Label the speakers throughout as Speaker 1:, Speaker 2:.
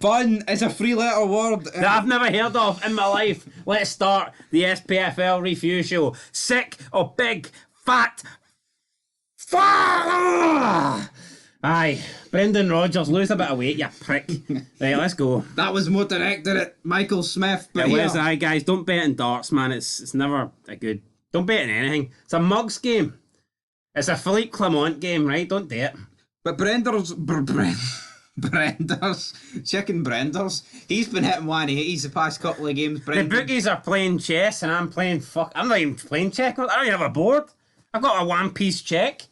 Speaker 1: Fun is a three-letter word.
Speaker 2: That I've never heard of in my life. Let's start the SPFL review show. Sick of big, fat... Aye, Brendan Rodgers, lose a bit of weight, you prick. Right, let's go.
Speaker 1: That was more directed at Michael Smith. But
Speaker 2: It was, aye, guys, don't bet in darts, man. It's never a good... Don't bet in anything. It's a mugs game. It's a Philippe Clement game, right? Don't do it.
Speaker 1: But Chicken Brenders, he's been hitting 180s the past couple of games.
Speaker 2: The bookies are playing chess and I'm playing I'm not even playing check. I don't even have a board. I've got a one-piece check.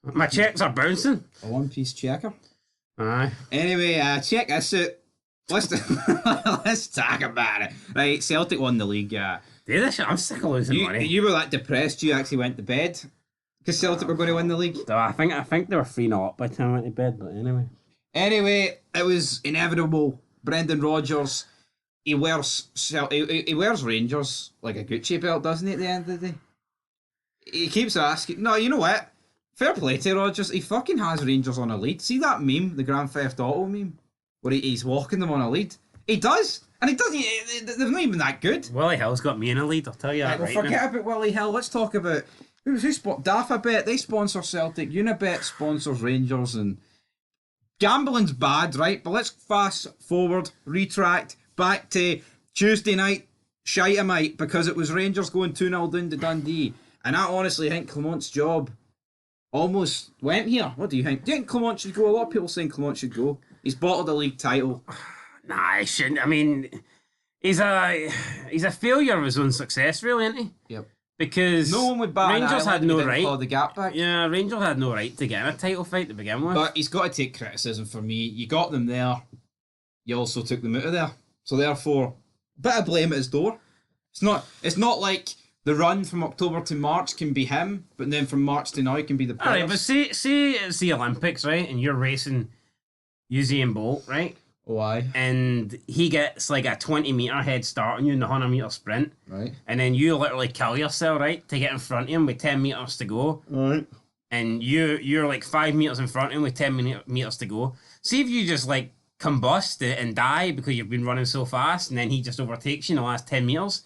Speaker 2: My checks are bouncing.
Speaker 1: A one-piece checker?
Speaker 2: Aye.
Speaker 1: Anyway, check this out. Let's talk about it. Right, Celtic won the league.
Speaker 2: Do this shit. I'm sick of losing money.
Speaker 1: You were that depressed you actually went to bed because Celtic were going to win the league?
Speaker 2: So I think they were 3-0 up by the time I went to bed, but anyway.
Speaker 1: Anyway, it was inevitable. Brendan Rodgers, he wears Rangers like a Gucci belt, doesn't he, at the end of the day? He keeps asking... No, you know what? Fair play to Rodgers. He fucking has Rangers on a lead. See that meme, the Grand Theft Auto meme? Where he's walking them on a lead? He does! And he doesn't... They're not even that good.
Speaker 2: Willie Hill's got me in a lead, I'll tell you that
Speaker 1: right
Speaker 2: now.
Speaker 1: Forget about Willie Hill. Let's talk about... Daffabet, they sponsor Celtic. Unibet sponsors Rangers, and... Gambling's bad, right? But let's fast forward, retract, back to Tuesday night, Shitemite, because it was Rangers going 2-0 down to Dundee. And I honestly think Clement's job almost went here. What do you think? Do you think Clement should go? A lot of people saying Clement should go. He's bottled the league title.
Speaker 2: Nah, he shouldn't. I mean, he's a failure of his own success, really, isn't he?
Speaker 1: Yep.
Speaker 2: Because
Speaker 1: no one would bat
Speaker 2: Rangers had no right.
Speaker 1: Claw the gap back.
Speaker 2: Yeah, Rangers had no right to get in a title fight to begin with.
Speaker 1: But he's got to take criticism for me. You got them there. You also took them out of there. So therefore, bit of blame at his door. It's not like the run from October to March can be him, but then from March to now it can be the players.
Speaker 2: Alright, but say it's the Olympics, right? And you're racing Usain Bolt, right?
Speaker 1: Why?
Speaker 2: And he gets like a 20-metre head start on you in the 100-metre sprint.
Speaker 1: Right.
Speaker 2: And then you literally kill yourself, right? To get in front of him with 10 metres to go.
Speaker 1: Right.
Speaker 2: And you're like 5 metres in front of him with 10 metres to go. See if you just like combust and die because you've been running so fast and then he just overtakes you in the last 10 metres.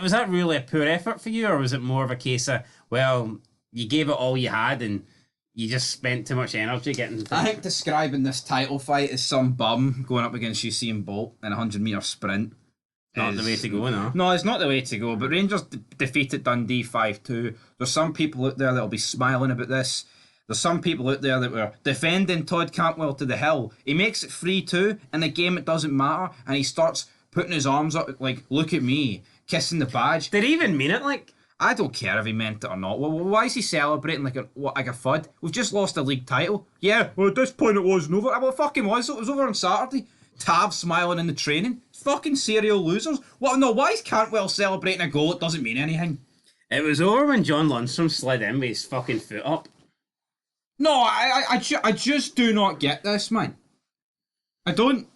Speaker 2: Was that really a poor effort for you, or was it more of a case of, well, you gave it all you had and you just spent too much energy getting...
Speaker 1: I think describing this title fight as some bum going up against Usain Bolt in a 100-metre sprint
Speaker 2: not the way to go, no?
Speaker 1: No, it's not the way to go, but Rangers defeated Dundee 5-2. There's some people out there that'll be smiling about this. There's some people out there that were defending Todd Campwell to the hill. He makes it 3-2, in a game it doesn't matter, and he starts putting his arms up like, look at me, kissing the badge.
Speaker 2: Did he even mean it, like?
Speaker 1: I don't care if he meant it or not. Well, why is he celebrating like a FUD? We've just lost a league title. Yeah, well, at this point it wasn't over. Well, it fucking was. It was over on Saturday. Tav smiling in the training. Fucking serial losers. What? No, why is Cantwell celebrating a goal? It doesn't mean anything.
Speaker 2: It was over when John Lundstrom slid in with his fucking foot up.
Speaker 1: No, I just do not get this, man. I don't.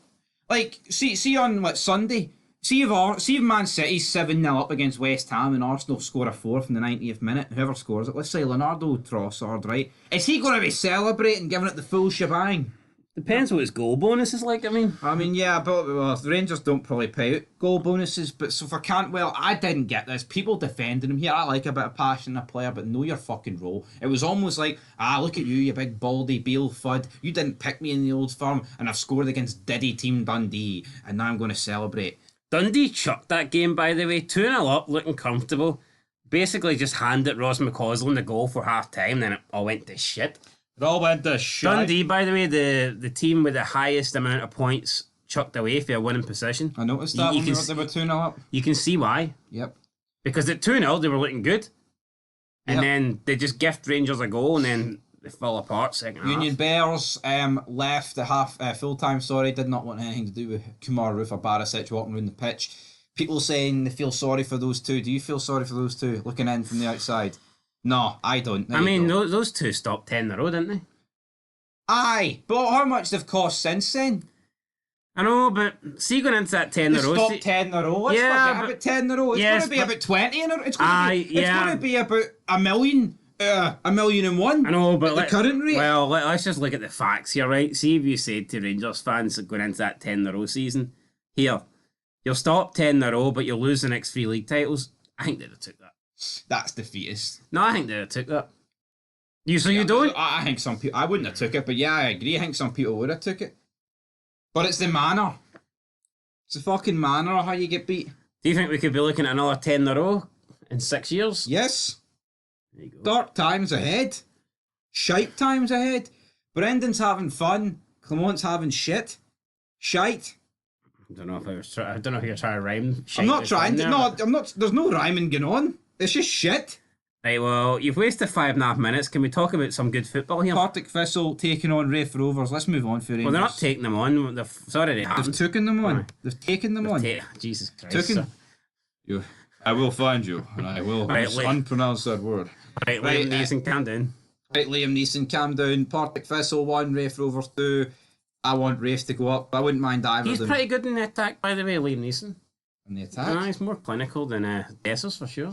Speaker 1: Like, see on like Sunday... See if Man City's 7-0 up against West Ham and Arsenal score a fourth in the 90th minute, whoever scores it, let's say Leonardo Trossard, right? Is he going to be celebrating, giving it the full shebang?
Speaker 2: Depends what his goal bonus is like, I mean,
Speaker 1: yeah, but the Rangers don't probably pay out goal bonuses, but so for Cantwell, I didn't get this. People defending him here, I like a bit of passion in a player, but know your fucking role. It was almost like, look at you, you big baldy Beale fud. You didn't pick me in the Old Firm, and I've scored against Diddy Team Dundee, and now I'm going to celebrate.
Speaker 2: Dundee chucked that game, by the way, 2-0 up, looking comfortable. Basically just handed Ross McCausland the goal for half-time, then it all went to shit.
Speaker 1: It all went to shit.
Speaker 2: Dundee, by the way, the team with the highest amount of points chucked away for a winning position.
Speaker 1: I noticed that when they were 2-0 up.
Speaker 2: You can see why.
Speaker 1: Yep. Because
Speaker 2: at 2-0, they were looking good. And then they just gift Rangers a goal, and then they fell apart second
Speaker 1: Union
Speaker 2: half.
Speaker 1: Bears left the full-time, did not want anything to do with Kumar Roof or Barisic walking around the pitch. People saying they feel sorry for those two. Do you feel sorry for those two looking in from the outside? No, I don't.
Speaker 2: Those two stopped 10 in a row, didn't they?
Speaker 1: Aye, but how much they've cost since then?
Speaker 2: I know, but see going into that 10 in a row...
Speaker 1: Stopped 10 in a row. Let's forget about 10 in a row. It's going to be about 20 in a row. It's going to be about $1 million 1,000,001.
Speaker 2: I know, but
Speaker 1: at the current rate.
Speaker 2: Well, let's just look at the facts here, right? See if you said to Rangers fans going into that 10 in a row season, here, you'll stop 10 in a row, but you'll lose the next 3 league titles. I think they'd have took that.
Speaker 1: That's defeatist.
Speaker 2: No, I think they'd have took that. You don't?
Speaker 1: I think some people. I wouldn't have took it, but yeah, I agree. I think some people would have took it. But it's the manner. It's the fucking manner of how you get beat.
Speaker 2: Do you think we could be looking at another 10 in a row in 6 years?
Speaker 1: Yes.
Speaker 2: There you go.
Speaker 1: Dark times ahead. Shite times ahead. Brendan's having fun. Clement's having shit. Shite.
Speaker 2: I don't know if you're trying to rhyme.
Speaker 1: I'm not trying to. No, I'm not. There's no rhyming going on. It's just shit.
Speaker 2: Right, well, you've wasted 5.5 minutes. Can we talk about some good football here?
Speaker 1: Partick Thistle taking on Raith Rovers. Let's move on for Rangers.
Speaker 2: Well, they're not taking them on. They haven't.
Speaker 1: They've taken them on.
Speaker 2: Aye.
Speaker 1: They've taken them on.
Speaker 2: Jesus Christ.
Speaker 1: Taken.
Speaker 2: Sir.
Speaker 1: I will find you, and I will unpronounce that word.
Speaker 2: Right, Liam Neeson, calm down.
Speaker 1: Right, Liam Neeson, calm down. Partick Thistle 1, Raith Rovers 2. I want Raith to go up. I wouldn't mind either
Speaker 2: He's
Speaker 1: of them.
Speaker 2: pretty good in the attack, by the way, Liam Neeson.
Speaker 1: In the attack?
Speaker 2: He's more clinical than Dessers, for sure.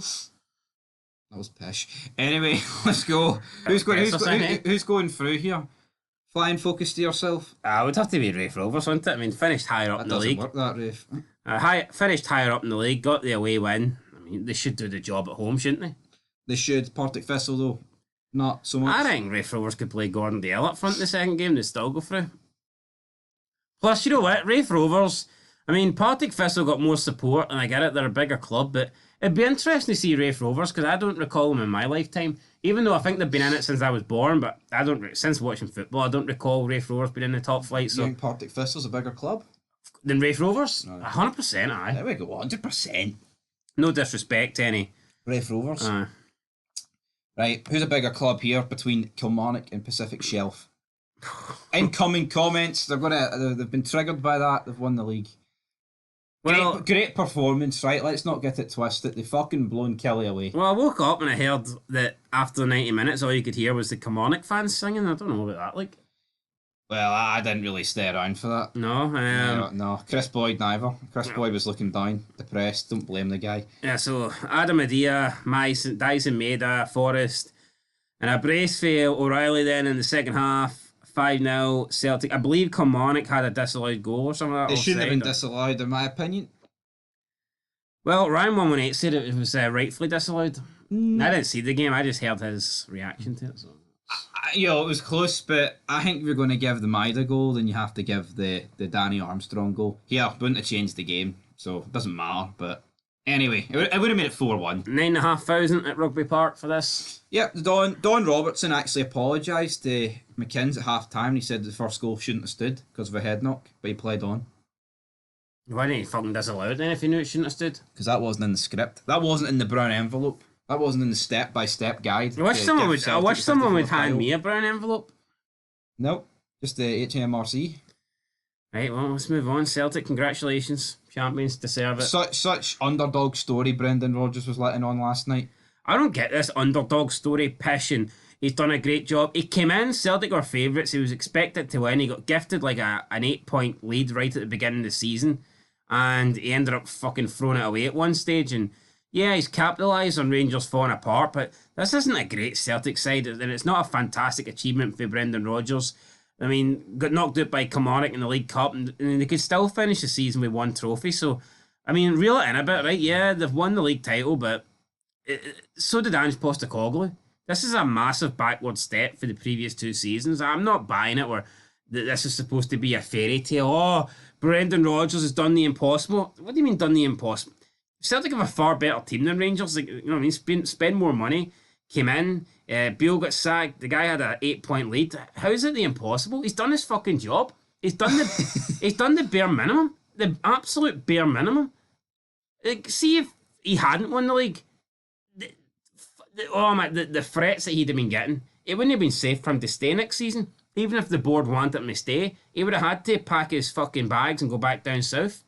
Speaker 1: That was pish. Anyway, let's go. Who's going through here? Flying focus to yourself.
Speaker 2: It would have to be Raith Rovers, wouldn't it? I mean, finished higher up in the league.
Speaker 1: That doesn't work, that, Raith.
Speaker 2: Finished higher up in the league, got the away win. I mean, they should do the job at home, shouldn't they?
Speaker 1: They should. Partick Thistle, though, not so much.
Speaker 2: I think Raith Rovers could play Gordon Dale up front in the second game. They still go through. Plus, you know what? Raith Rovers, I mean, Partick Thistle got more support, and I get it, they're a bigger club, but it'd be interesting to see Raith Rovers, because I don't recall them in my lifetime. Even though I think they've been in it since I was born, but since watching football, I don't recall Raith Rovers being in the top flight. So
Speaker 1: you think Partick Thistle's a bigger club
Speaker 2: than Raith Rovers?
Speaker 1: No.
Speaker 2: 100%, aye.
Speaker 1: There we go, 100%.
Speaker 2: No disrespect to any.
Speaker 1: Raith Rovers. Right, who's a bigger club here between Kilmarnock and Pacific Shelf? Incoming comments. They've been triggered by that. They've won the league.
Speaker 2: Well,
Speaker 1: great performance, right? Let's not get it twisted. They fucking blown Killie away.
Speaker 2: Well, I woke up and I heard that after the 90 minutes, all you could hear was the Kilmarnock fans singing. I don't know about that, like.
Speaker 1: Well, I didn't really stay around for that.
Speaker 2: No,
Speaker 1: no. Chris Boyd neither. Chris Boyd was looking down, depressed. Don't blame the guy.
Speaker 2: Yeah, so Adam Adia, Dyson Maida, Forrest, and a brace for O'Reilly then in the second half. 5-0 Celtic. I believe Kilmarnock had a disallowed goal or something like that.
Speaker 1: It shouldn't have been disallowed, in my opinion.
Speaker 2: Well, Ryan 118 said it was rightfully disallowed. I didn't see the game. I just heard his reaction to it. So.
Speaker 1: It was close, but I think if you're going to give the Maida goal, then you have to give the Danny Armstrong goal. Yeah, wouldn't have changed the game, so it doesn't matter. But anyway, it would have made it 4-1.
Speaker 2: 9,500 at Rugby Park for this.
Speaker 1: Yep, Don Robertson actually apologised to McKinns at half time. He said the first goal shouldn't have stood because of a head knock, but he played on.
Speaker 2: Why didn't he fucking disallow it then if he knew it shouldn't have stood?
Speaker 1: Because that wasn't in the script. That wasn't in the brown envelope. That wasn't in the step-by-step guide.
Speaker 2: I wish someone would hand me a brown envelope.
Speaker 1: Nope, just the HMRC.
Speaker 2: Right, well, let's move on. Celtic, congratulations. Champions, deserve it.
Speaker 1: Such underdog story Brendan Rodgers was letting on last night.
Speaker 2: I don't get this underdog story pish, and he's done a great job. He came in, Celtic were favourites, he was expected to win, he got gifted like an 8-point lead right at the beginning of the season, and he ended up fucking throwing it away at one stage, and yeah, he's capitalised on Rangers falling apart, but this isn't a great Celtic side, and it's not a fantastic achievement for Brendan Rodgers. I mean, got knocked out by Kilmarnock in the League Cup, and they could still finish the season with one trophy, so, I mean, reel it in a bit, right? Yeah, they've won the league title, but so did Ange Postecoglou. This is a massive backward step for the previous 2 seasons. I'm not buying it where this is supposed to be a fairy tale. Oh, Brendan Rodgers has done the impossible. What do you mean done the impossible? Celtic have a far better team than Rangers. Like, you know what I mean? Spend more money. Came in. Beale got sacked. The guy had an 8-point lead. How is it the impossible? He's done his fucking job. He's done the bare minimum. The absolute bare minimum. Like, see if he hadn't won the league. The threats that he'd have been getting, it wouldn't have been safe for him to stay next season. Even if the board wanted him to stay, he would have had to pack his fucking bags and go back down south.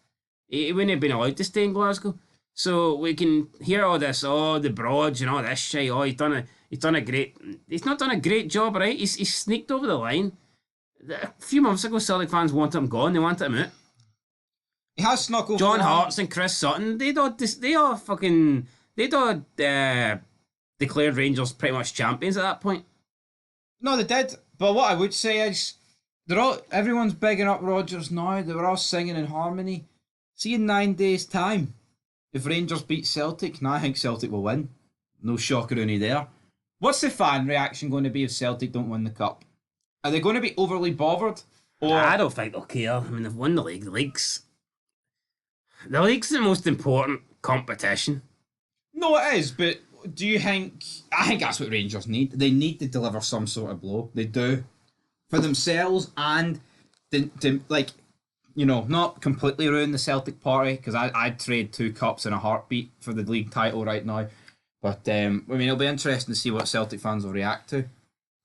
Speaker 2: He wouldn't have been allowed to stay in Glasgow. So we can hear all this, the Broads and all this shit. He's not done a great job, right? He's sneaked over the line. A few months ago, Celtic fans wanted him gone. They wanted him out.
Speaker 1: He has snuck over.
Speaker 2: John Hart's and Chris Sutton, they'd all declared Rangers pretty much champions at that point.
Speaker 1: No, they did. But what I would say is, everyone's bigging up Rodgers now. They were all singing in harmony. See, in 9 days' time, if Rangers beat Celtic, now I think Celtic will win. No shockeroonie there. What's the fan reaction going to be if Celtic don't win the cup? Are they going to be overly bothered? Or
Speaker 2: I don't think they'll care. I mean, they've won the league. The league's the most important competition.
Speaker 1: No, it is, but do you think... I think that's what Rangers need. They need to deliver some sort of blow. They do. For themselves and to not completely ruin the Celtic party, because I'd trade 2 cups in a heartbeat for the league title right now. But, it'll be interesting to see what Celtic fans will react to.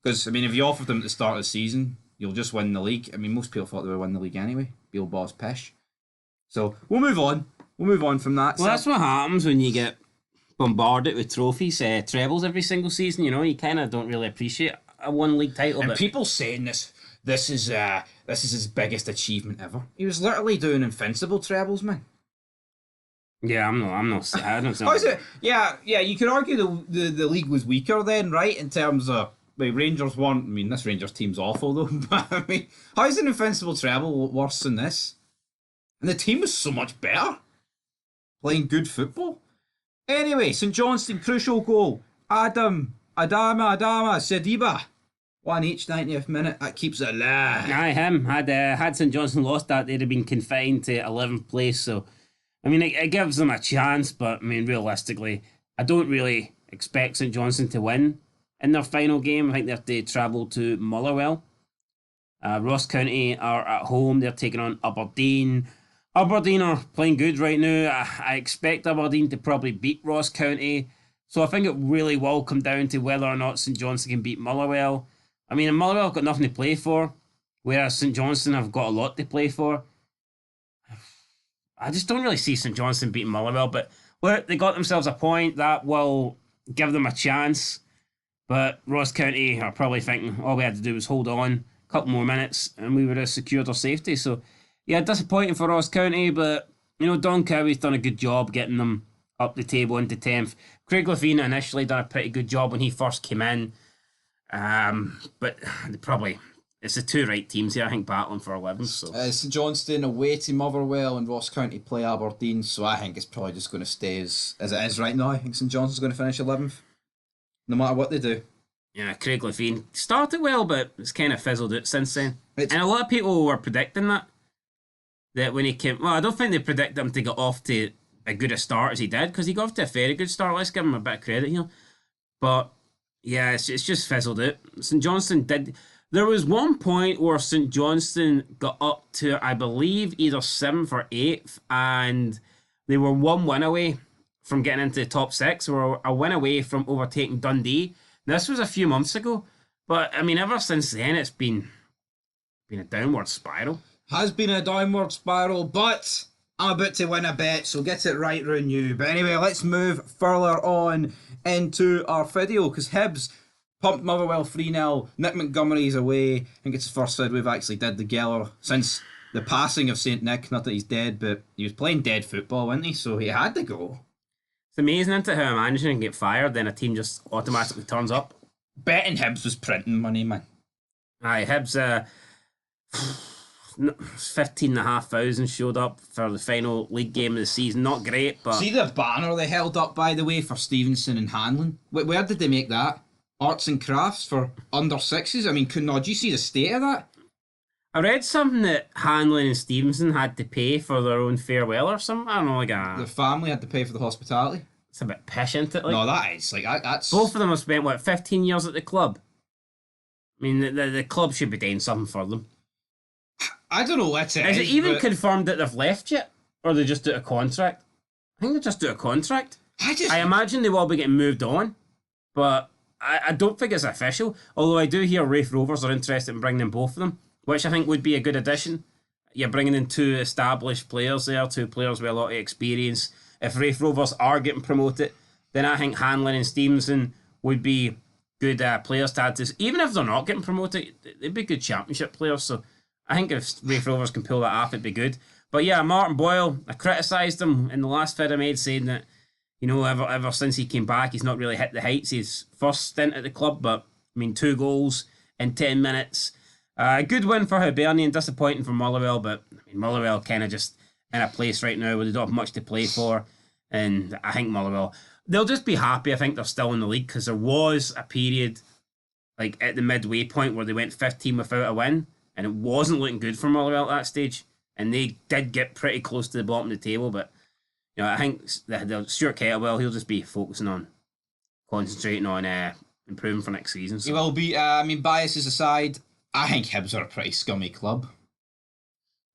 Speaker 1: Because, if you offered them at the start of the season, you'll just win the league. Most people thought they would win the league anyway. Bilbao's pish. So, we'll move on. We'll move on from that.
Speaker 2: Well, that's what happens when you get bombarded with trophies, trebles every single season. You kind of don't really appreciate a one league title.
Speaker 1: And people saying this is his biggest achievement ever. He was literally doing invincible trebles, man.
Speaker 2: Yeah, I'm not. I don't know.
Speaker 1: How is it? Yeah. You could argue the league was weaker then, right? In terms of Rangers weren't. This Rangers team's awful though. But how is an invincible treble worse than this? And the team was so much better, playing good football. Anyway, St Johnstone crucial goal. Adama Sediba. 1 each 90th minute. That keeps it alive.
Speaker 2: Aye, him. Had St Johnstone lost that, they'd have been confined to 11th place. So, it gives them a chance, but realistically, I don't really expect St Johnstone to win in their final game. I think they have to travel to Motherwell. Ross County are at home. They're taking on Aberdeen. Aberdeen are playing good right now. I expect Aberdeen to probably beat Ross County. So I think it really will come down to whether or not St Johnstone can beat Motherwell. Motherwell have got nothing to play for, whereas St Johnstone have got a lot to play for. I just don't really see St Johnstone beating Motherwell, but they got themselves a point that will give them a chance. But Ross County are probably thinking all we had to do was hold on a couple more minutes and we would have secured our safety. So, yeah, disappointing for Ross County, but, Don Cowie's done a good job getting them up the table into 10th. Craig Levein initially done a pretty good job when he first came in. But it's the 2 right teams here, I think, battling for 11th. So.
Speaker 1: St Johnstone away to Motherwell and Ross County play Aberdeen, so I think it's probably just going to stay as it is right now. I think St Johnstone's going to finish 11th, no matter what they do.
Speaker 2: Yeah, Craig Levein started well, but it's kind of fizzled out since then. And a lot of people were predicting that when he came... Well, I don't think they predicted him to get off to as good a start as he did, because he got off to a very good start. Let's give him a bit of credit here. But, yeah, it's just fizzled out. St Johnstone did... There was one point where St Johnstone got up to, I believe, either 7th or 8th, and they were 1 win away from getting into the top 6, or a win away from overtaking Dundee. This was a few months ago, but, ever since then, it's been a downward spiral.
Speaker 1: Has been a downward spiral, but I'm about to win a bet, so get it right round you. But anyway, let's move further on into our video, because Hibs pumped Motherwell 3-0. Nick Montgomery's away. I think it's the first vid we've actually did together since the passing of St Nick. Not that he's dead, but he was playing dead football, wasn't he? So he had to go.
Speaker 2: It's amazing, isn't it, how a manager can get fired, then a team just automatically turns up.
Speaker 1: Betting Hibs was printing money, man.
Speaker 2: Aye, Hibs... 15,500 showed up for the final league game of the season. Not great, but...
Speaker 1: See the banner they held up, by the way, for Stevenson and Hanlon? Where did they make that? Arts and crafts for under 6s? Do you see the state of that?
Speaker 2: I read something that Hanlon and Stevenson had to pay for their own farewell or something. I don't know,
Speaker 1: The family had to pay for the hospitality?
Speaker 2: It's a bit pish, isn't it?
Speaker 1: No, that is. That's...
Speaker 2: Both of them have spent, 15 years at the club? The club should be doing something for them.
Speaker 1: I don't know what it is.
Speaker 2: Is it even confirmed that they've left yet? Or they just do a contract? I think they just do a contract. I imagine they will be getting moved on. But I don't think it's official. Although I do hear Raith Rovers are interested in bringing in both of them, which I think would be a good addition. You're bringing in 2 established players there, 2 players with a lot of experience. If Raith Rovers are getting promoted, then I think Hanlon and Stevenson would be good players to add to. Even if they're not getting promoted, they'd be good championship players. So I think if Raith Rovers can pull that off, it'd be good. But yeah, Martin Boyle, I criticised him in the last vid I made, saying that you know, ever since he came back, he's not really hit the heights his first stint at the club. But I mean, 2 goals in 10 minutes. Good win for Hibernian, disappointing for Motherwell, but I mean, Motherwell kind of just in a place right now where they don't have much to play for, and I think Motherwell, they'll just be happy. I think they're still in the league because there was a period like at the midway point where they went 15 without a win, and it wasn't looking good for Motherwell at that stage, and they did get pretty close to the bottom of the table, but you know, I think the Stuart Kettlewell, he'll just be focusing on concentrating on improving for next season. So.
Speaker 1: He will be. I mean, biases aside, I think Hibs are a pretty scummy club.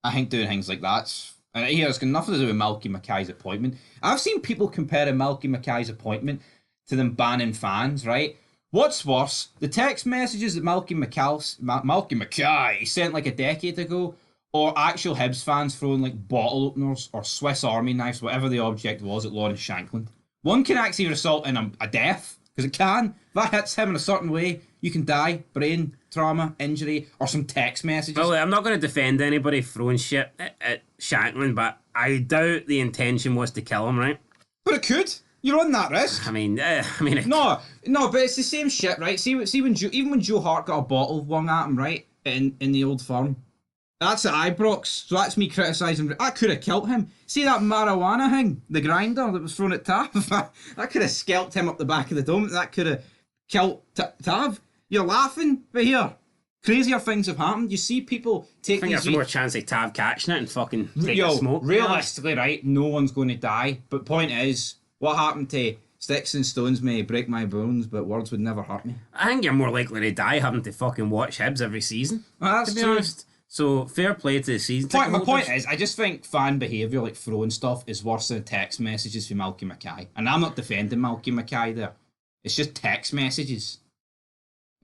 Speaker 1: I think doing things like that's... And here, it's got nothing to do with Malky Mackay's appointment. I've seen people comparing Malky Mackay's appointment to them banning fans, right? What's worse, the text messages that Malky Mackay sent like a decade ago, or actual Hibs fans throwing like bottle openers or Swiss Army knives, whatever the object was, at Lawrence Shankland. One can actually result in a death, because it can. If that hits him in a certain way, you can die. Brain, trauma, injury, or some text messages.
Speaker 2: Well, I'm not going to defend anybody throwing shit at Shankland, but I doubt the intention was to kill him, right?
Speaker 1: But it could. You're on that risk.
Speaker 2: I mean,
Speaker 1: No, but it's the same shit, right? See when even when Joe Hart got a bottle flung at him, right, in the Old Firm, that's at Ibrox, so that's me criticising. I could have killed him. See that marijuana thing, the grinder that was thrown at Tav? That could have scalped him up the back of the dome. That could have killed Tav. You're laughing, but here, crazier things have happened. You see people take
Speaker 2: I think there's more chance of Tav catching it and fucking taking a smoke.
Speaker 1: Realistically, right, no one's going to die. But point is, what happened to sticks and stones may break my bones, but words would never hurt me?
Speaker 2: I think you're more likely to die having to fucking watch Hibs every season.
Speaker 1: Well, that's
Speaker 2: to be
Speaker 1: true.
Speaker 2: honest. So fair play to the season.
Speaker 1: My point is, I just think fan behaviour, like throwing stuff, is worse than text messages from Malky Mackay. And I'm not defending Malky Mackay there. It's just text messages.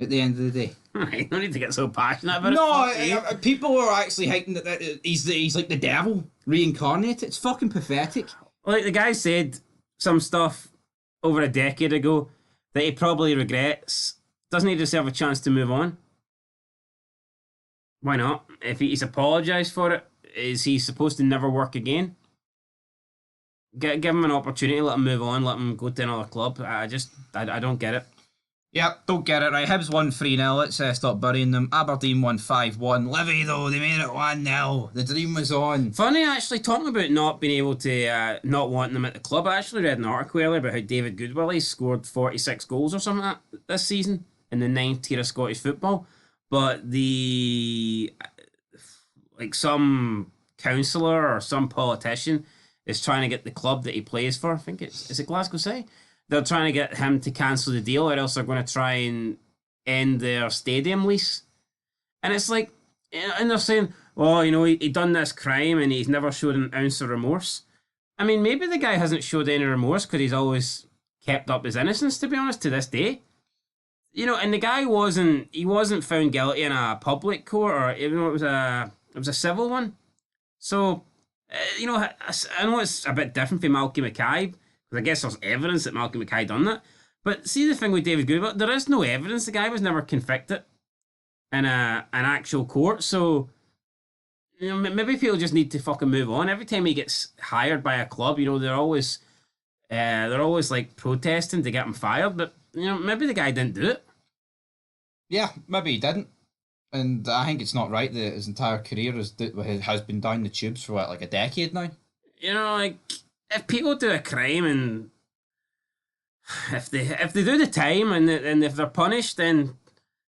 Speaker 1: At the end of the day.
Speaker 2: Right, no need to get so passionate about it.
Speaker 1: No, people are actually hating that he's like the devil reincarnated. It's fucking pathetic.
Speaker 2: Like the guy said some stuff over a decade ago that he probably regrets. Doesn't he deserve a chance to move on? Why not? If he's apologised for it, is he supposed to never work again? Give him an opportunity, let him move on, let him go to another club. I don't get it.
Speaker 1: Yep, don't get it right. Hibs won 3-0. Let's stop burying them. Aberdeen won 5-1. Livy, though, they made it 1-0. The dream was on.
Speaker 2: Funny, actually, talking about not being able to, not wanting them at the club. I actually read an article earlier about how David Goodwillie scored 46 goals or something like that this season in the 9th tier of Scottish football. But some councillor or some politician is trying to get the club that he plays for, I think is it Glasgow City? They're trying to get him to cancel the deal, or else they're going to try and end their stadium lease. And it's like, and they're saying, oh, you know, he done this crime and he's never showed an ounce of remorse. I mean, maybe the guy hasn't showed any remorse because he's always kept up his innocence, to be honest, to this day. You know, and the guy wasn't found guilty in a public court, or even though it was a civil one. So, you know, I know it's a bit different for Malky Mackay, because I guess there's evidence that Malky Mackay done that. But see the thing with David Goodwillie, there is no evidence. The guy was never convicted in an actual court. So, you know, maybe people just need to fucking move on. Every time he gets hired by a club, you know, they're always like protesting to get him fired. But you know, maybe the guy didn't do it.
Speaker 1: Yeah, maybe he didn't. And I think it's not right that his entire career has been down the tubes for like a decade now.
Speaker 2: You know, like, if people do a crime and if they do the time and if they're punished, then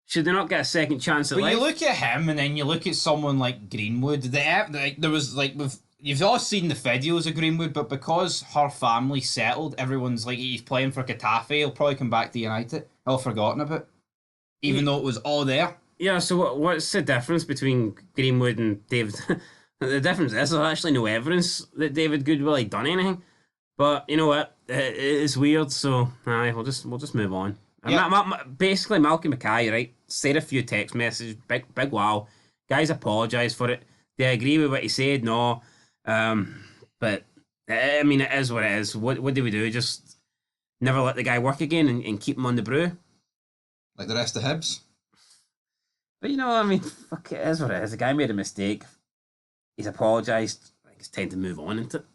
Speaker 2: should they not get a second chance at life?
Speaker 1: But you look at him and then you look at someone like Greenwood. There was like you've all seen the videos of Greenwood, but because her family settled, everyone's like, he's playing for Getafe. He'll probably come back to United. All forgotten about, even though it was all there.
Speaker 2: Yeah. So what's the difference between Greenwood and David? The difference is there's actually no evidence that David Goodwillie done anything. But you know what? It's weird. So we'll just move on. Yeah. Basically, Malky Mackay, right, said a few text messages. Big wow. Guys apologised for it. Do I agree with what he said? No. But I mean, it is what it is. What do we do? Just never let the guy work again and keep him on the brew?
Speaker 1: Like the rest of Hibs?
Speaker 2: But you know, I mean, fuck, it is what it is. The guy made a mistake. He's apologised. I think it's time to move on, isn't it?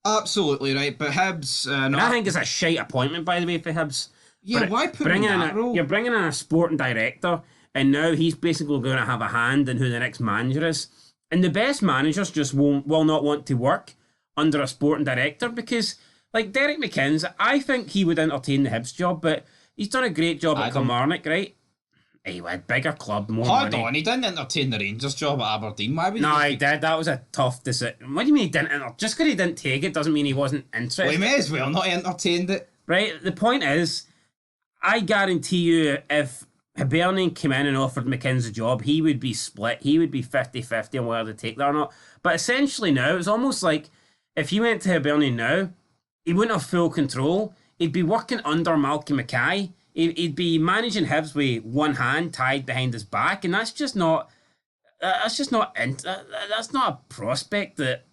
Speaker 1: Absolutely right, but Hibs.
Speaker 2: And I think it's a shite appointment, by the way, for Hibs.
Speaker 1: Yeah, why put him in that role?
Speaker 2: You're bringing in a sporting director, and now he's basically going to have a hand in who the next manager is. And the best managers just will not want to work under a sporting director because, like Derek McInnes, I think he would entertain the Hibs job, but he's done a great job at Kilmarnock, right? Anyway, bigger club, more money.
Speaker 1: Hold on, he didn't entertain the Rangers job at Aberdeen. Why would
Speaker 2: No, he did. That was a tough decision. What do you mean he didn't just because he didn't take it doesn't mean he wasn't interested.
Speaker 1: Well, he may as well not entertained it.
Speaker 2: Right? The point is, I guarantee you if Hibernian came in and offered McInnes a job, he would be split. He would be 50-50 on whether to take that or not. But essentially now, it's almost like if he went to Hibernian now, he wouldn't have full control. He'd be working under Malcolm Mackay. He'd be managing Hibs with one hand tied behind his back, and that's not a prospect that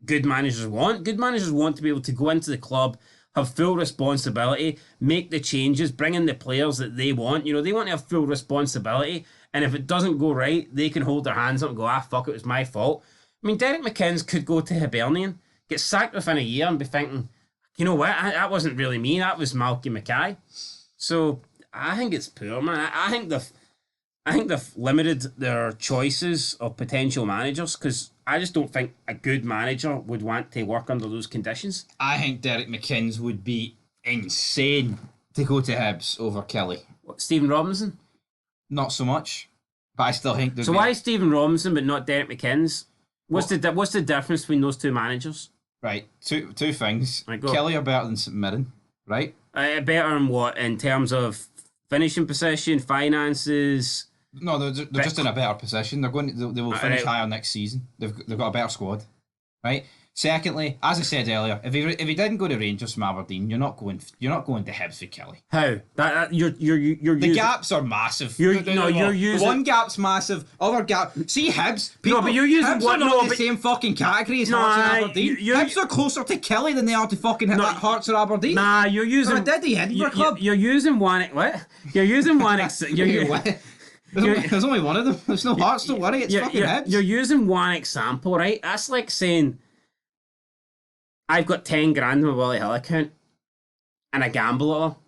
Speaker 2: good managers want. Good managers want to be able to go into the club, have full responsibility, make the changes, bring in the players that they want. You know, they want to have full responsibility, and if it doesn't go right, they can hold their hands up and go, fuck, it was my fault. I mean, Derek McInnes could go to Hibernian, get sacked within a year, and be thinking, you know what, that wasn't really me, that was Malcolm Mackay. So I think it's poor, man. I think they've limited their choices of potential managers because I just don't think a good manager would want to work under those conditions.
Speaker 1: I think Derek McInnes would be insane to go to Hibs over Killie.
Speaker 2: What, Stephen Robinson?
Speaker 1: Not so much, but I still think.
Speaker 2: So why Stephen Robinson but not Derek McInnes? What's the difference between those two managers?
Speaker 1: Right, two things.
Speaker 2: Right,
Speaker 1: Killie are better than St Mirren, right?
Speaker 2: Better in what? In terms of finishing position, finances?
Speaker 1: No, they're just in a better position. They will finish higher next season. They've got a better squad, right? Secondly, as I said earlier, if he didn't go to Rangers from Aberdeen, you're not going to Hibs for Killie.
Speaker 2: How? You're
Speaker 1: the gaps are massive.
Speaker 2: You're using
Speaker 1: one gap's massive. Other gap. See Hibs. People,
Speaker 2: no, but you're using
Speaker 1: Hibs are not the same fucking category as Hearts and Aberdeen. Hibs are closer to Killie than they are to fucking Hearts or Aberdeen.
Speaker 2: Nah, you're using.
Speaker 1: They're a Diddy Edinburgh club.
Speaker 2: You're using one. What? You're using one.
Speaker 1: There's only one of them. There's no Hearts. Don't worry. It's fucking Hibs.
Speaker 2: You're using one example, right? That's like saying, I've got 10 grand in my Willie Hill account and I gamble it all.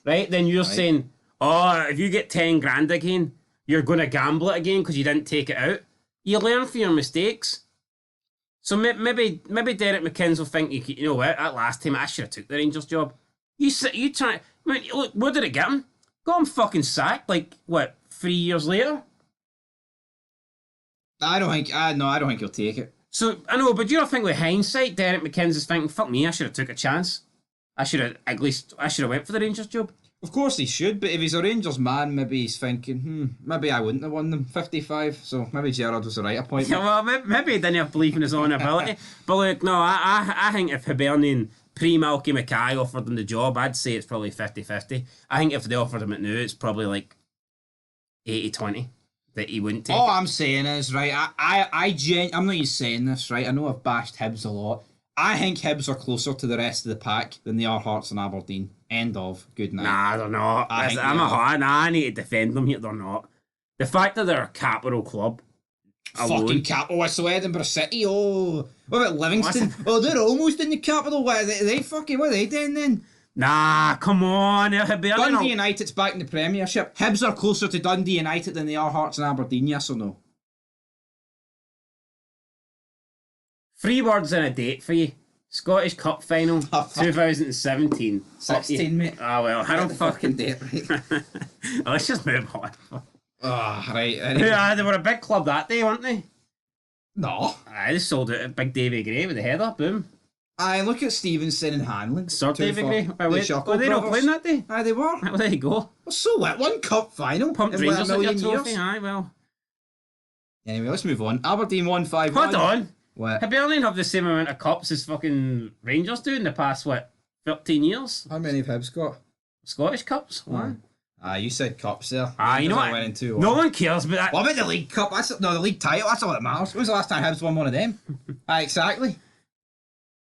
Speaker 2: Right? Then you're saying, if you get 10 grand again, you're going to gamble it again because you didn't take it out. You learn from your mistakes. So maybe Derek McInnes will think, you know what, that last time I should have took the Rangers job. You try. I mean, look, what did it get him? Got him fucking sacked, like, what, 3 years later?
Speaker 1: I don't think he'll take it.
Speaker 2: So, I know, but do you not think with hindsight, Derek McInnes is thinking, fuck me, I should have took a chance. I should have went for the Rangers job.
Speaker 1: Of course he should, but if he's a Rangers man, maybe he's thinking, maybe I wouldn't have won them 55, so maybe Gerrard was the right appointment.
Speaker 2: Yeah, well, maybe he didn't have belief in his own ability. But look, no, I think if Hibernian pre-Malky Mackay offered him the job, I'd say it's probably 50-50. I think if they offered him it now, it's probably like 80-20 that he wouldn't take.
Speaker 1: All I'm saying is, right, I'm not even saying this, right, I know I've bashed Hibs a lot. I think Hibs are closer to the rest of the pack than they are Hearts and Aberdeen. End of. Good night.
Speaker 2: Nah, they're not. I need to defend them here. They're not. The fact that they're a capital club alone.
Speaker 1: Fucking capital. So Edinburgh City. Oh, what about Livingston? They're almost in the capital. What are they doing then?
Speaker 2: Nah, come on.
Speaker 1: Dundee United's back in the Premiership. Hibs are closer to Dundee United than they are Hearts and Aberdeen. Yes or no?
Speaker 2: 3 words and a date for you. Scottish Cup final, 2017.
Speaker 1: 16, mate.
Speaker 2: Well, I don't fucking
Speaker 1: date, right?
Speaker 2: Let's just move on.
Speaker 1: Right.
Speaker 2: Anyway. Yeah, they were a big club that day, weren't they?
Speaker 1: No.
Speaker 2: They sold out at Big Davy Gray with the header, boom.
Speaker 1: Look at Stevenson and Hanlon.
Speaker 2: Sir Davy Gray. Were they not playing that day?
Speaker 1: They were.
Speaker 2: Well, there you go.
Speaker 1: Well, so what? One cup final.
Speaker 2: Pumped
Speaker 1: in
Speaker 2: Rangers
Speaker 1: a
Speaker 2: at your
Speaker 1: million
Speaker 2: trophy.
Speaker 1: years.
Speaker 2: Well.
Speaker 1: Anyway, let's move on. Aberdeen won 5-1.
Speaker 2: Hold on.
Speaker 1: What?
Speaker 2: Hibernian have the same amount of cups as fucking Rangers do in the past, 13 years?
Speaker 1: How many have Hibs got?
Speaker 2: Scottish Cups? One.
Speaker 1: You said cups there.
Speaker 2: You know what? No one cares about that.
Speaker 1: What about the League Cup? The League title. That's all that matters. When was the last time Hibs won one of them? Exactly.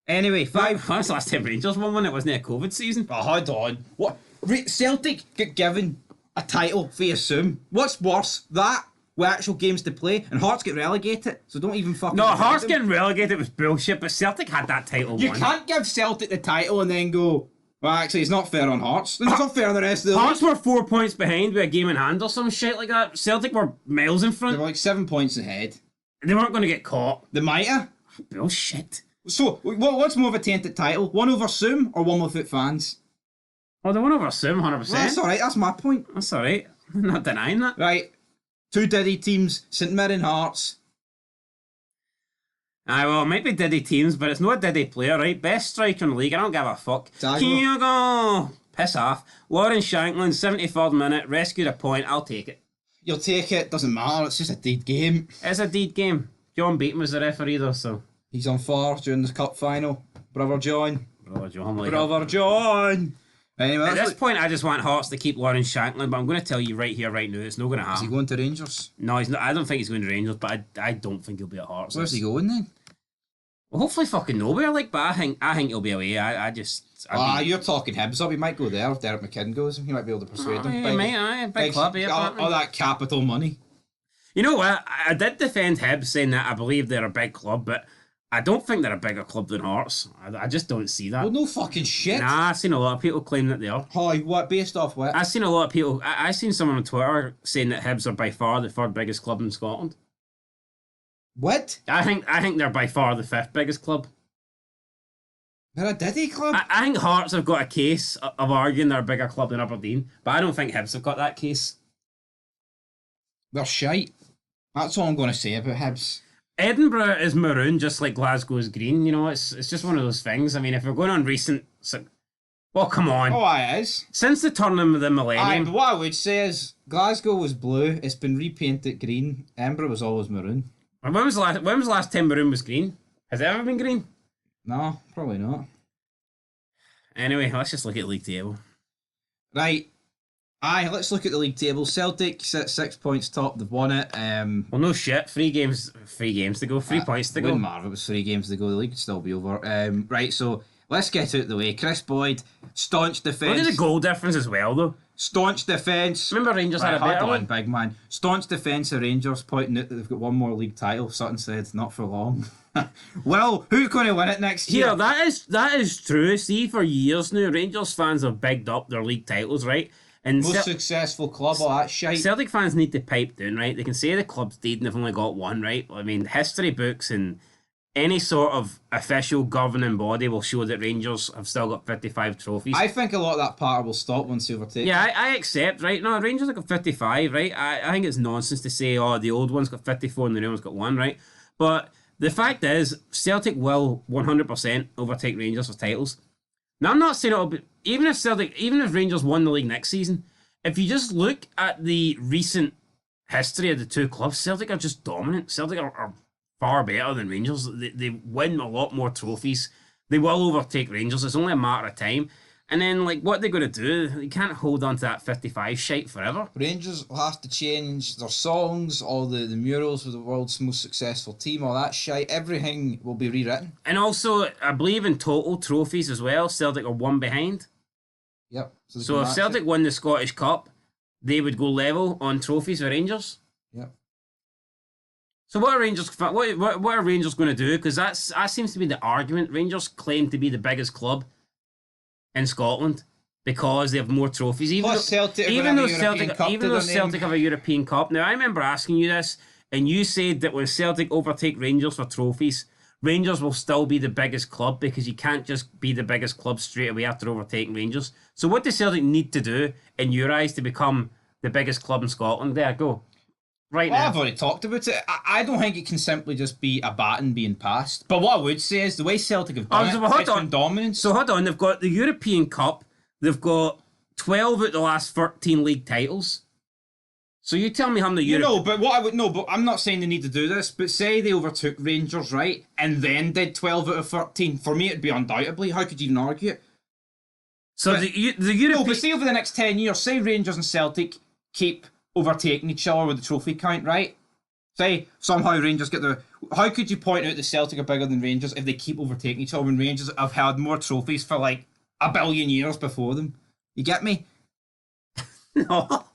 Speaker 1: Anyway, 5.
Speaker 2: That's the last time Rangers won one. It wasn't a COVID season.
Speaker 1: Hold on. What? Celtic get given a title for assume. What's worse, that with actual games to play, and Hearts get relegated, so don't even fucking...
Speaker 2: No, Hearts
Speaker 1: them.
Speaker 2: getting relegated was bullshit, but Celtic had that title
Speaker 1: You
Speaker 2: won.
Speaker 1: can't give Celtic the title and then go, well, actually, it's not fair on Hearts. It's not fair on the rest of the
Speaker 2: Hearts
Speaker 1: league.
Speaker 2: were 4 points behind with a game in hand or some shit like that. Celtic were miles in
Speaker 1: They
Speaker 2: front.
Speaker 1: were like 7 points ahead.
Speaker 2: They weren't going to get caught.
Speaker 1: They might have.
Speaker 2: Bullshit.
Speaker 1: So, what's more of a tainted title? One over Zoom or one without fans?
Speaker 2: Oh, they won over Sim, 100%.
Speaker 1: Well, that's alright, that's my point.
Speaker 2: That's alright. I'm not denying that.
Speaker 1: Right. 2 Diddy teams, St Mirren Hearts.
Speaker 2: Aye, well, it might be Diddy teams, but it's not a Diddy player, right? Best striker in the league, I don't give a fuck. Kyogo! Piss off. Lauren Shanklin, 73rd minute, rescued a point, I'll take it.
Speaker 1: You'll take it, doesn't matter, it's just a dead game.
Speaker 2: It's a deed game. John Beaton was the referee though, so...
Speaker 1: He's on fire during the cup final. Brother John.
Speaker 2: Brother John, like
Speaker 1: Brother John! Anyway,
Speaker 2: at this point, I just want Hearts to keep Lauren Shanklin, but I'm going to tell you right here, right now, it's not going to
Speaker 1: Is he
Speaker 2: happen.
Speaker 1: going to Rangers?
Speaker 2: No, he's not. I don't think he's going to Rangers, but I don't think he'll be at Hearts.
Speaker 1: Where's he going then?
Speaker 2: Well, hopefully fucking nowhere, like, but I think he'll be away.
Speaker 1: You're talking Hibs up. He might go there if Derek McKinnon goes. He might be able to persuade him.
Speaker 2: Yeah, big club, yeah.
Speaker 1: All that capital money.
Speaker 2: You know what? I did defend Hibs, saying that I believe they're a big club, but I don't think they're a bigger club than Hearts. I just don't see that.
Speaker 1: Well, no fucking shit.
Speaker 2: Nah, I've seen a lot of people claim that they are.
Speaker 1: Hi, what? Based off what?
Speaker 2: I've seen a lot of people. I've seen someone on Twitter saying that Hibs are by far the third biggest club in Scotland.
Speaker 1: What?
Speaker 2: I think they're by far the fifth biggest club.
Speaker 1: They're a Diddy club?
Speaker 2: I think Hearts have got a case of arguing they're a bigger club than Aberdeen, but I don't think Hibs have got that case.
Speaker 1: They're shite. That's all I'm going to say about Hibs.
Speaker 2: Edinburgh is maroon, just like Glasgow's green. You know, it's just one of those things. I mean, if we're going on recent... Well, come on.
Speaker 1: Oh, aye, it is.
Speaker 2: Since the turn of the
Speaker 1: Aye,
Speaker 2: millennium...
Speaker 1: but what I would say is Glasgow was blue. It's been repainted green. Edinburgh was always maroon.
Speaker 2: When was the last time maroon was green? Has it ever been green?
Speaker 1: No, probably not.
Speaker 2: Anyway, let's just look at league table.
Speaker 1: Right. Aye, let's look at the league table. Celtic sit 6 points top. They've won it.
Speaker 2: Well, no shit. 3 games to go. 3 points to go.
Speaker 1: Wouldn't matter if it was 3 games to go. The league could still be over. Right, so let's get out the way. Chris Boyd, staunch defence.
Speaker 2: Look at the goal difference as well, though.
Speaker 1: Staunch defence.
Speaker 2: Remember Rangers had a
Speaker 1: hold
Speaker 2: better
Speaker 1: on,
Speaker 2: one?
Speaker 1: big man. Staunch defence of Rangers, pointing out that they've got one more league title. Sutton said, not for long. Well, who's going to win it next year?
Speaker 2: Yeah, that is true. See, for years now, Rangers fans have bigged up their league titles, right? And
Speaker 1: Most successful club, all that shite.
Speaker 2: Celtic fans need to pipe down, right? They can say the club's dead and they've only got one, right? I mean, history books and any sort of official governing body will show that Rangers have still got 55 trophies.
Speaker 1: I think a lot of that patter will stop once they overtake.
Speaker 2: Yeah, I accept, right? No, Rangers have got 55, right? I think it's nonsense to say, oh, the old one's got 54 and the new one's got 1, right? But the fact is, Celtic will 100% overtake Rangers for titles. Now, I'm not saying it'll be... Even if Rangers won the league next season, if you just look at the recent history of the two clubs, Celtic are just dominant. Celtic are far better than Rangers. They win a lot more trophies. They will overtake Rangers. It's only a matter of time. And then, like, what they're going to do, they can't hold on to that 55 shite forever.
Speaker 1: Rangers will have to change their songs, all the murals with the world's most successful team, all that shite. Everything will be rewritten.
Speaker 2: And also, I believe in total trophies as well, Celtic are 1 behind.
Speaker 1: Yep.
Speaker 2: So if Celtic won the Scottish Cup, they would go level on trophies with Rangers.
Speaker 1: Yep.
Speaker 2: So what are Rangers? What are Rangers going to do? Because that seems to be the argument. Rangers claim to be the biggest club in Scotland because they have more trophies. Even though Celtic have a European Cup. Now I remember asking you this, and you said that when Celtic overtake Rangers for trophies, Rangers will still be the biggest club because you can't just be the biggest club straight away after overtaking Rangers. So what does Celtic need to do, in your eyes, to become the biggest club in Scotland? There, go. Right now.
Speaker 1: I've already talked about it. I don't think it can simply just be a baton being passed. But what I would say is the way Celtic have done it's been dominance.
Speaker 2: So hold on, they've got the European Cup, they've got 12 out of the last 13 league titles. So you tell me how many
Speaker 1: but I'm not saying they need to do this, but say they overtook Rangers, right, and then did 12 out of 13. For me, it'd be undoubtedly. How could you even argue it?
Speaker 2: So the European...
Speaker 1: No, but say over the next 10 years, say Rangers and Celtic keep overtaking each other with the trophy count, right? Say somehow Rangers get the... How could you point out that Celtic are bigger than Rangers if they keep overtaking each other when Rangers have had more trophies for like 1 billion years before them? You get me?
Speaker 2: No.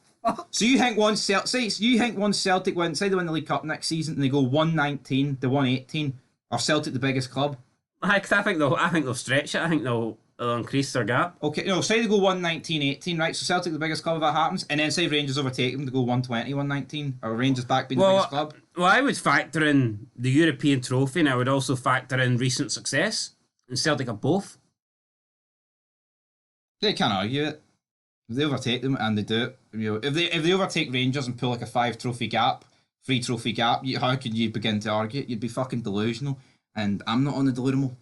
Speaker 1: So you think once Celtic win, say they win the League Cup next season and they go 119 to 118, are Celtic the biggest club?
Speaker 2: I think they'll stretch it. I think they'll increase their gap.
Speaker 1: Okay, no, say they go 119-18, right? So Celtic the biggest club if that happens, and then say Rangers overtake them to go 120-119, or Rangers back being the biggest club?
Speaker 2: Well, I would factor in the European trophy, and I would also factor in recent success, and Celtic have both.
Speaker 1: They can't argue it. If they overtake them, and they do it, if they overtake Rangers and pull like a 3 trophy gap, how could you begin to argue it? You'd be fucking delusional, and I'm not on the delusional,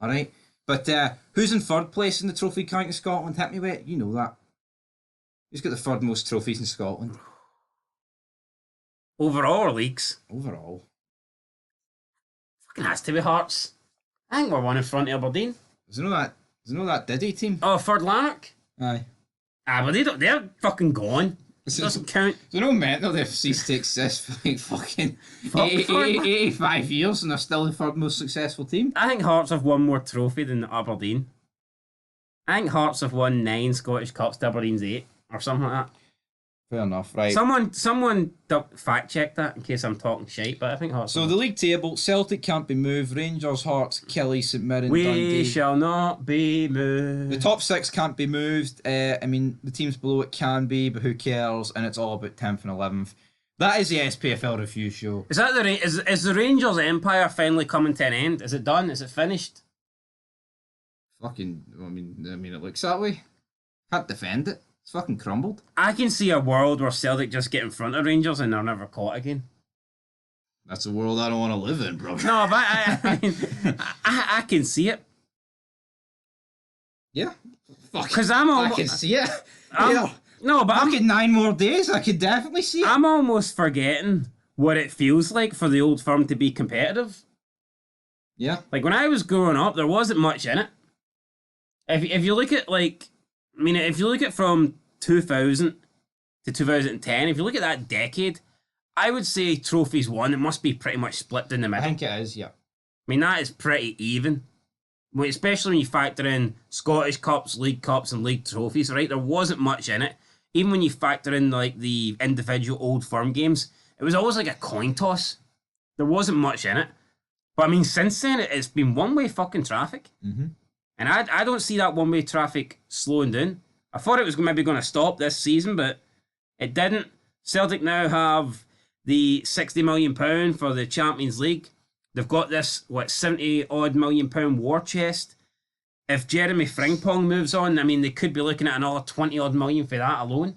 Speaker 1: alright? But who's in third place in the trophy count in Scotland? Hit me with it. You know that. Who's got the third most trophies in Scotland?
Speaker 2: Overall or leagues?
Speaker 1: Overall.
Speaker 2: Fucking has to be Hearts. I think we're one in front of Aberdeen.
Speaker 1: There's no that Diddy team.
Speaker 2: Oh, third Lanark?
Speaker 1: Aye.
Speaker 2: But they're fucking gone. It doesn't count.
Speaker 1: There's no mental they've ceased to exist for like fucking 85 years and they're still the third most successful team.
Speaker 2: I think Hearts have won more trophy than Aberdeen. I think Hearts have won 9 Scottish Cups to Aberdeen's 8 or something like that.
Speaker 1: Fair enough, right.
Speaker 2: Someone fact check that in case I'm talking shite, but I think Hearts.
Speaker 1: So the league table, Celtic can't be moved, Rangers, Hearts, Killie, St Mirren,
Speaker 2: we
Speaker 1: Dundee.
Speaker 2: shall not be moved.
Speaker 1: The top 6 can't be moved. I mean, the teams below it can be, but who cares? And it's all about 10th and 11th. That is the SPFL review show.
Speaker 2: Is that is the Rangers empire finally coming to an end? Is it done? Is it finished?
Speaker 1: Fucking, I mean, it looks that way. Can't defend it. It's fucking crumbled.
Speaker 2: I can see a world where Celtic just get in front of Rangers and they're never caught again.
Speaker 1: That's a world I don't want to live in, bro.
Speaker 2: No, but I mean, I can see it.
Speaker 1: Yeah. Fuck.
Speaker 2: Because
Speaker 1: I can see it.
Speaker 2: No, but
Speaker 1: I'm getting 9 more days. I could definitely see it.
Speaker 2: I'm almost forgetting what it feels like for the old firm to be competitive.
Speaker 1: Yeah.
Speaker 2: Like when I was growing up, there wasn't much in it. If you look at if you look at from 2000 to 2010, if you look at that decade, I would say trophies won. It must be pretty much split in the middle.
Speaker 1: I think it is, yeah.
Speaker 2: I mean, that is pretty even. Especially when you factor in Scottish Cups, League Cups, and League trophies, right? There wasn't much in it. Even when you factor in like the individual old firm games, it was always like a coin toss. There wasn't much in it. But I mean, since then, it's been one-way fucking traffic.
Speaker 1: Mm-hmm.
Speaker 2: And I don't see that one-way traffic slowing down. I thought it was maybe going to stop this season, but it didn't. Celtic now have the £60 million for the Champions League. They've got this, 70-odd million war chest. If Jeremy Frimpong moves on, I mean, they could be looking at another 20-odd million for that alone,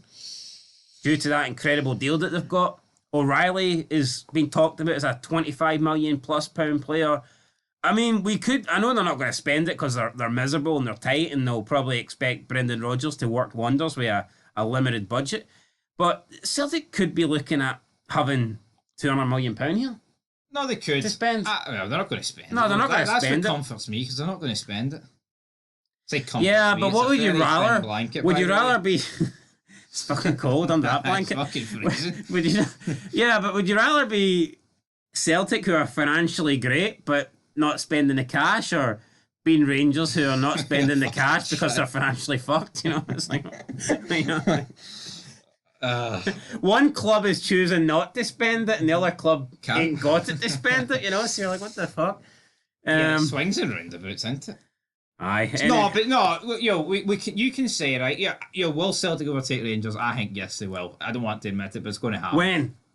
Speaker 2: due to that incredible deal that they've got. O'Reilly is being talked about as a £25 million plus player. I mean, I know they're not going to spend it because they're miserable and they're tight and they'll probably expect Brendan Rodgers to work wonders with a limited budget. But Celtic could be looking at having £200 million here.
Speaker 1: No, they could.
Speaker 2: To spend.
Speaker 1: They're not going to spend it.
Speaker 2: No, they're not going to spend it.
Speaker 1: That's what comforts me, because they're not going to spend it. It's like comforts
Speaker 2: yeah,
Speaker 1: me.
Speaker 2: but what would you rather?
Speaker 1: Blanket,
Speaker 2: would you rather be... It's fucking cold under that blanket.
Speaker 1: It's fucking freezing.
Speaker 2: Would you? Yeah, but would you rather be Celtic, who are financially great, but not spending the cash, or being Rangers, who are not spending the cash because they're financially fucked? You know, it's like, one club is choosing not to spend it, and the other club ain't got it to spend it. You know, so you're like, what the fuck?
Speaker 1: It swings and roundabouts, isn't it?
Speaker 2: Aye.
Speaker 1: You can say, right, will Celtic overtake Rangers? I think yes, they will. I don't want to admit it, but it's going to happen.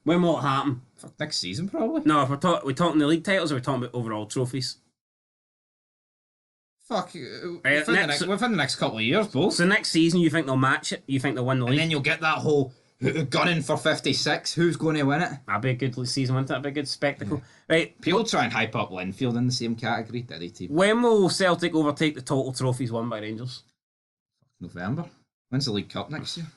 Speaker 2: When will it happen?
Speaker 1: Fuck, next season, probably.
Speaker 2: No, if we're talking the league titles, or we're talking about overall trophies.
Speaker 1: Fuck, within the next couple of years, both.
Speaker 2: So next season, you think they'll match it? You think they'll win the league?
Speaker 1: And then you'll get that whole gunning for 56. Who's going to win it?
Speaker 2: That'd be a good season, wouldn't it? That'd be a good spectacle. Yeah. Right.
Speaker 1: People try and hype up Linfield in the same category. Diddy team.
Speaker 2: When will Celtic overtake the total trophies won by Rangers?
Speaker 1: November. When's the League Cup next year?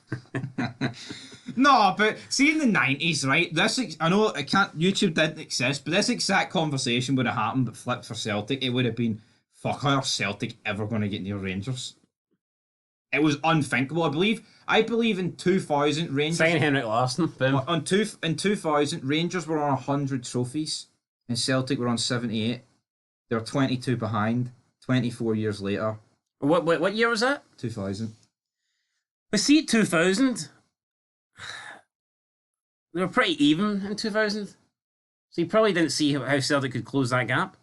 Speaker 1: No, but see, in the 90s, right? I know YouTube didn't exist, but this exact conversation would have happened, but flipped for Celtic. It would have been, fuck, how are Celtic ever going to get near Rangers? It was unthinkable. I believe in 2000 Rangers.
Speaker 2: Sign Henrik Larsson. Boom.
Speaker 1: In 2000, Rangers were on 100 trophies, and Celtic were on 78. They were 22 behind. 24 years later.
Speaker 2: What year was that?
Speaker 1: 2000.
Speaker 2: But see, 2000. They were pretty even in 2000. So you probably didn't see how Celtic could close that gap.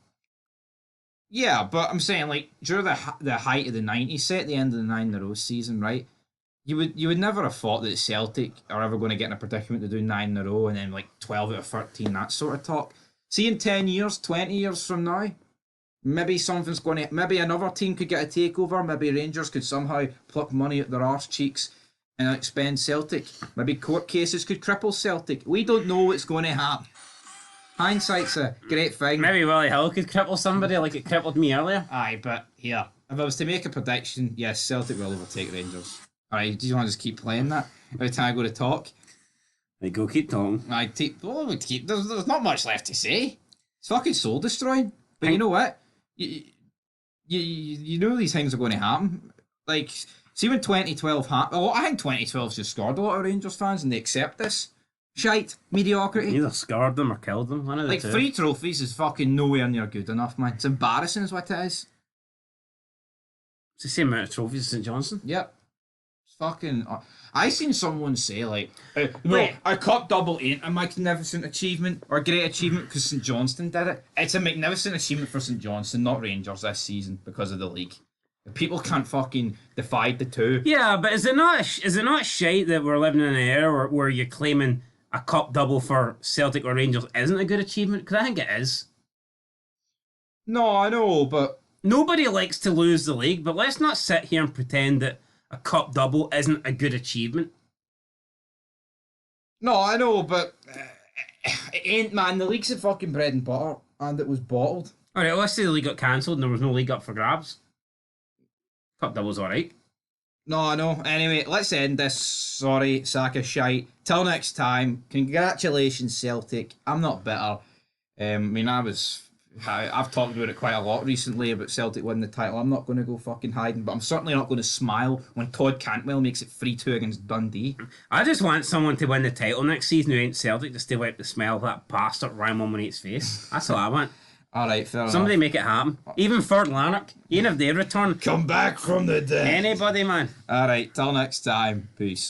Speaker 1: Yeah, but I'm saying like during the height of the '90s, say at the end of the 9 in a row season, right? You would never have thought that Celtic are ever going to get in a predicament to do 9 in a row and then like 12 out of 13, that sort of talk. See, in 10 years, 20 years from now, maybe something's going to. Maybe another team could get a takeover. Maybe Rangers could somehow pluck money out their arse cheeks and expend Celtic. Maybe court cases could cripple Celtic. We don't know what's going to happen. Hindsight's a great thing.
Speaker 2: Maybe Willie Hill could cripple somebody like it crippled me earlier.
Speaker 1: Aye, but here, if I was to make a prediction, yes, Celtic will overtake Rangers. Alright, do you want to just keep playing that every time I go to talk?
Speaker 2: They go keep talking.
Speaker 1: There's not much left to say. It's fucking soul destroying. But you know what? You know these things are going to happen. Like, see when 2012 happened. Oh, I think 2012's just scored a lot of Rangers fans and they accept this shite mediocrity.
Speaker 2: Either scarred them or killed them. One of the
Speaker 1: Like,
Speaker 2: two.
Speaker 1: 3 trophies is fucking nowhere near good enough, man. It's embarrassing, is what it is.
Speaker 2: It's the same amount of trophies as St Johnstone.
Speaker 1: Yep. It's fucking. I seen someone say like, "No,
Speaker 2: Wait.
Speaker 1: a cup double ain't a magnificent achievement or a great achievement because St Johnstone did it. It's a magnificent achievement for St Johnstone, not Rangers this season because of the league. People can't fucking divide the two.
Speaker 2: Yeah, but is it not shite that we're living in an era where you're claiming a cup double for Celtic or Rangers isn't a good achievement? Because I think it is.
Speaker 1: No, I know, but
Speaker 2: Nobody likes to lose the league, but let's not sit here and pretend that a cup double isn't a good achievement.
Speaker 1: no, I know, but it ain't, man. The league's a fucking bread and butter, and it was bottled.
Speaker 2: Alright, let's say the league got cancelled and there was no league up for grabs. Cup double's alright.
Speaker 1: No, I know. Anyway, let's end this. Sorry, sack of shite. Till next time. Congratulations, Celtic. I'm not bitter. I mean, I've talked about it quite a lot recently about Celtic winning the title. I'm not going to go fucking hiding, but I'm certainly not going to smile when Todd Campwell makes it 3-2 against Dundee.
Speaker 2: I just want someone to win the title next season who ain't Celtic just to wipe the smell of that bastard Ryan Wilmonate's face. That's all I want.
Speaker 1: Alright, fair
Speaker 2: Somebody
Speaker 1: enough.
Speaker 2: make it happen. Even Ferd Lanark, even if they return.
Speaker 1: Come back from the dead.
Speaker 2: Anybody, man.
Speaker 1: Alright, till next time. Peace.